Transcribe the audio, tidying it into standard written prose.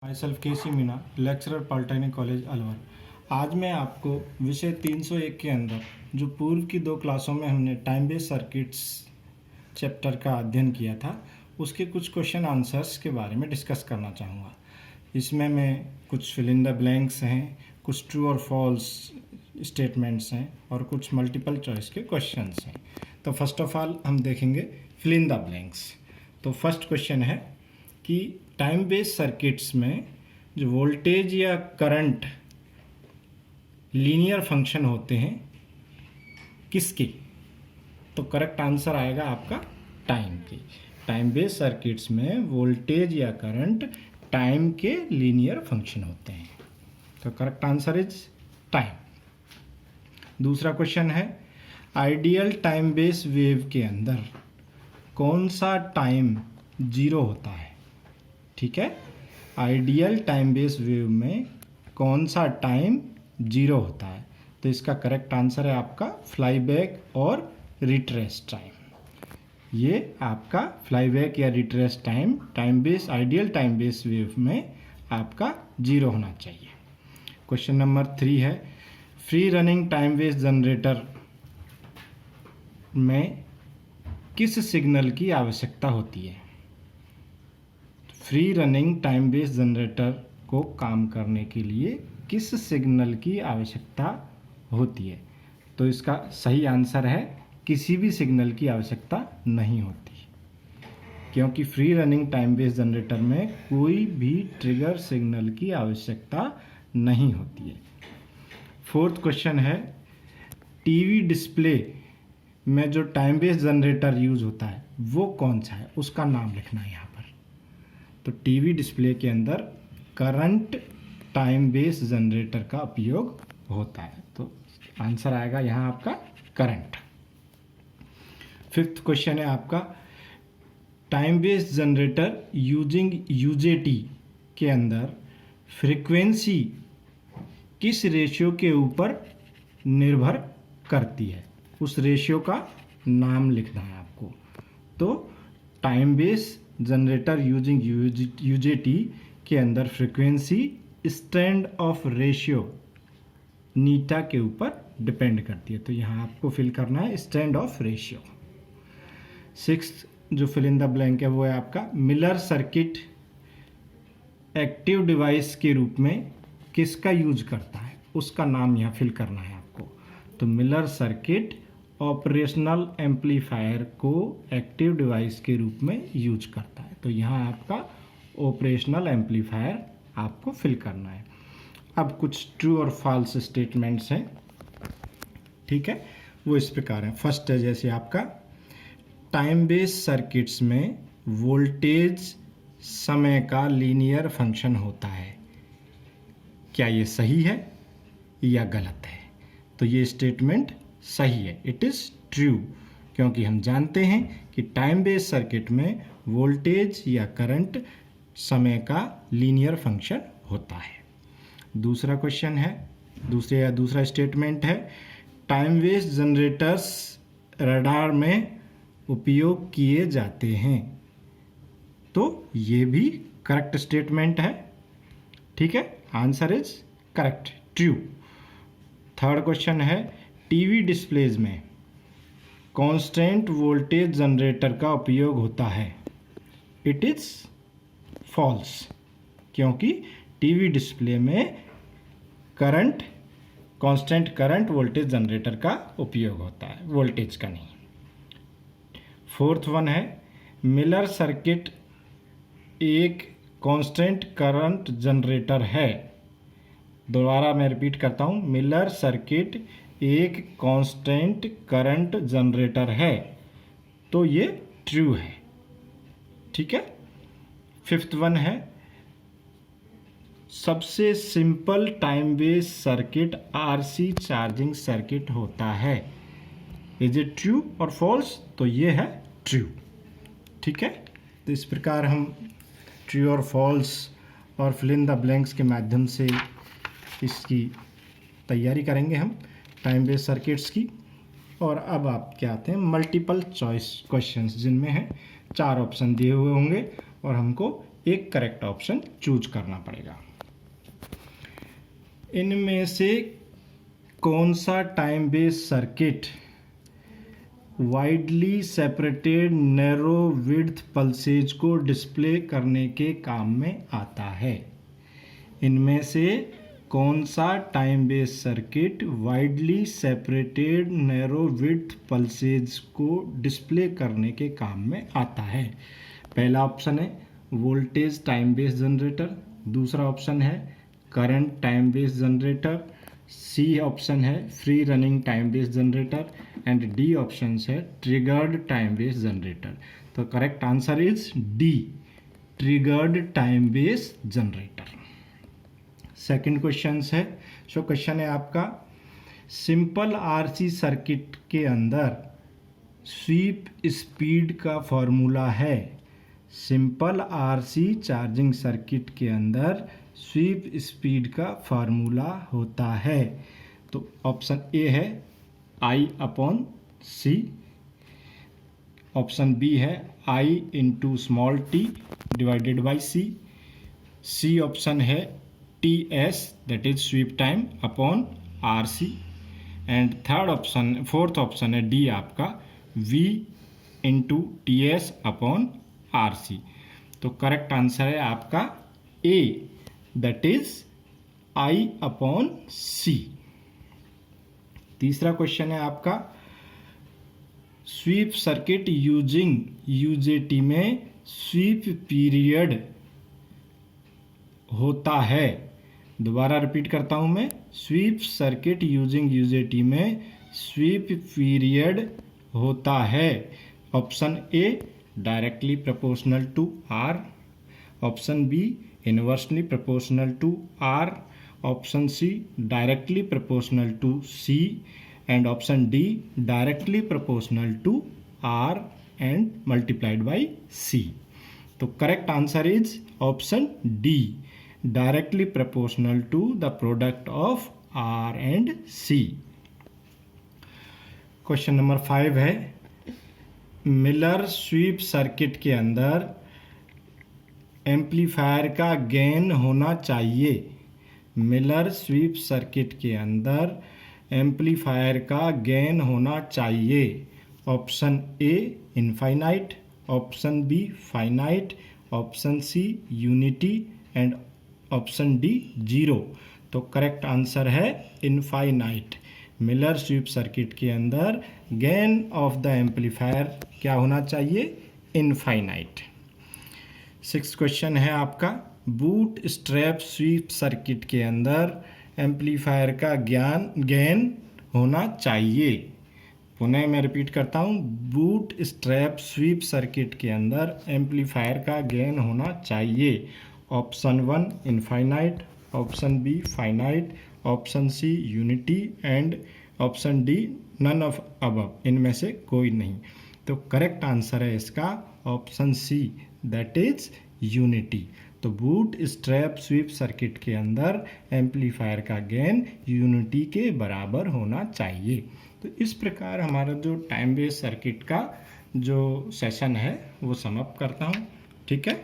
My self K C Meena, lecturer polytechnic college Alwar. आज मैं आपको विषय 301 के अंदर जो पूर्व की दो क्लासों में हमने टाइम बेस्ड सर्किट्स चैप्टर का अध्ययन किया था उसके कुछ क्वेश्चन आंसर्स के बारे में डिस्कस करना चाहूँगा। इसमें मैं कुछ फिल इन द ब्लैंक्स हैं, कुछ ट्रू और फॉल्स स्टेटमेंट्स हैं और कुछ मल्टीपल चॉइस के क्वेश्चंस हैं। तो फर्स्ट ऑफ ऑल हम देखेंगे फिल इन द ब्लैंक्स। तो फर्स्ट क्वेश्चन है कि टाइम बेस्ड सर्किट्स में जो वोल्टेज या करंट लीनियर फंक्शन होते हैं किसके, तो करेक्ट आंसर आएगा आपका टाइम के। टाइम बेस्ड सर्किट्स में वोल्टेज या करंट टाइम के लीनियर फंक्शन होते हैं, तो करेक्ट आंसर इज टाइम। दूसरा क्वेश्चन है आइडियल टाइम बेस्ड वेव के अंदर कौन सा टाइम जीरो होता है। ठीक है, आइडियल टाइम बेस्ड वेव में कौन सा टाइम जीरो होता है, तो इसका करेक्ट आंसर है आपका फ्लाईबैक और रिट्रेस टाइम। ये आपका फ्लाईबैक या retrace time time based ideal time based wave में आपका जीरो होना चाहिए। क्वेश्चन नंबर 3 है free running time based generator में किस सिग्नल की आवश्यकता होती है। Free running time based generator को काम करने के लिए किस सिग्नल की आवश्यकता होती है, तो इसका सही आंसर है किसी भी सिग्नल की आवश्यकता नहीं होती, क्योंकि free running time based generator में कोई भी ट्रिगर सिग्नल की आवश्यकता नहीं होती है। फोर्थ क्वेश्चन है टीवी डिस्प्ले में जो टाइम बेस्ड जनरेटर यूज होता है वो कौन सा है, उसका नाम लिखना है यहाँ पर। तो टीवी डिस्प्ले के अंदर करंट टाइम बेस्ड जनरेटर का उपयोग होता है, तो आंसर आएगा यहाँ आपका करंट। फिफ्थ क्वेश्चन है आपका time based generator using UJT के अंदर फ्रीक्वेंसी किस रेशियो के ऊपर निर्भर करती है, उस रेशियो का नाम लिखना है आपको। तो time based generator using UJT के अंदर फ्रीक्वेंसी स्टैंड ऑफ रेशियो नीटा के ऊपर डिपेंड करती है, तो यहाँ आपको फिल करना है स्टैंड ऑफ रेशियो। सिक्स्थ जो फिल इन द ब्लैंक है वो है आपका मिलर सर्किट एक्टिव डिवाइस के रूप में किसका यूज करता है, उसका नाम यहाँ फिल करना है आपको। तो मिलर सर्किट ऑपरेशनल एम्पलीफायर को एक्टिव डिवाइस के रूप में यूज करता है, तो यहाँ आपका ऑपरेशनल एम्पलीफायर आपको फिल करना है। अब कुछ ट्रू और फॉल्स स्टेटमेंट्स हैं, ठीक है, वो इस प्रकार हैं। फर्स्ट है जैसे आपका टाइम बेस्ड सर्किट्स में वोल्टेज समय का लीनियर फंक्शन होता है, क्या ये सही है या गलत है, तो ये स्टेटमेंट सही है, इट इज़ ट्रू, क्योंकि हम जानते हैं कि टाइम बेस्ड सर्किट में वोल्टेज या करंट समय का लीनियर फंक्शन होता है। दूसरा क्वेश्चन है दूसरा स्टेटमेंट है टाइम बेस्ड जनरेटर्स रडार में उपयोग किए जाते हैं, तो ये भी करेक्ट स्टेटमेंट है, ठीक है, answer is correct, true. Third question है टीवी डिस्प्लेज में कांस्टेंट वोल्टेज जनरेटर का उपयोग होता है, इट इज फॉल्स, क्योंकि टीवी डिस्प्ले में current constant current voltage generator का उपयोग होता है, वोल्टेज का नहीं। फोर्थ वन है मिलर सर्किट एक कांस्टेंट करंट जनरेटर है, दोबारा मैं रिपीट करता हूँ, मिलर सर्किट एक कांस्टेंट करंट जनरेटर है, तो ये ट्रू है, ठीक है। फिफ्थ वन है सबसे simple time based circuit RC charging circuit होता है, इज इट ट्रू और फॉल्स, तो ये है ट्रू, ठीक है। तो इस प्रकार हम ट्रू और फॉल्स और फिल इन द ब्लैंक्स के माध्यम से इसकी तैयारी करेंगे हम टाइम बेस्ड सर्किट्स की। और अब आप क्या आते हैं मल्टीपल चॉइस क्वेश्चंस, जिनमें है 4 ऑप्शन दिए हुए होंगे और हमको एक करेक्ट ऑप्शन चूज करना पड़ेगा। इनमें से कौन सा time based circuit widely separated narrow width pulses को डिस्प्ले करने के काम में आता है? इनमें से कौन सा time based circuit widely separated narrow width pulses को डिस्प्ले करने के काम में आता है? पहला ऑप्शन है वोल्टेज टाइम बेस्ड जनरेटर, दूसरा ऑप्शन है current time based generator, C option है free running time based generator and D option है ट्रिगर्ड टाइम बेस्ड जनरेटर। तो correct answer is D, triggered time based generator. Second question है, so question है आपका simple RC circuit के अंदर SVEEP speed का formula है। सिंपल आरसी चार्जिंग सर्किट के अंदर स्वीप स्पीड का फार्मूला होता है। तो ऑप्शन ए है I upon C, option B है I into small T divided by C, C option है TS that is sweep time upon RC and fourth option है डी आपका V into TS upon RC। तो correct answer है आपका A that is I upon C. तीसरा question है आपका sweep circuit using UJT में स्वीप पीरियड होता है। दोबारा रिपीट करता हूं मैं, स्वीप सर्किट यूजिंग UJT में स्वीप पीरियड होता है। Option A directly proportional to R, option B inversely proportional to R, option C directly proportional to C and option D directly proportional to R and multiplied by C। तो correct answer is option D, directly proportional to the product of R and C। Question number 5 है Miller sweep circuit के अंदर amplifier का gain होना चाहिए। Miller sweep circuit के अंदर amplifier का गेन होना चाहिए। Option A infinite, option B finite, option C unity and option D 0। तो करेक्ट आंसर है इनफाइनाइट। मिलर स्वीप सर्किट के अंदर गेन ऑफ द एम्पलीफायर क्या होना चाहिए? इनफाइनाइट। 6th क्वेश्चन है आपका बूट स्ट्रैप स्वीप सर्किट के अंदर एम्पलीफायर का गेन होना चाहिए। पुनः मैं रिपीट करता हूँ, बूट स्ट्रैप स्वीप सर्किट के अंदर एम्पलीफायर का गेन होना चाहिए। Option 1 infinite, option B finite, option C unity and option D none of above, इनमें से कोई नहीं। तो करेक्ट आंसर है इसका option C that is unity. तो बूट स्ट्रैप स्वीप सर्किट के अंदर एम्पलीफायर का गेन यूनिटी के बराबर होना चाहिए। तो इस प्रकार हमारा जो टाइम बेस्ड सर्किट का जो सेशन है वो समाप्त करता हूँ। ठीक है।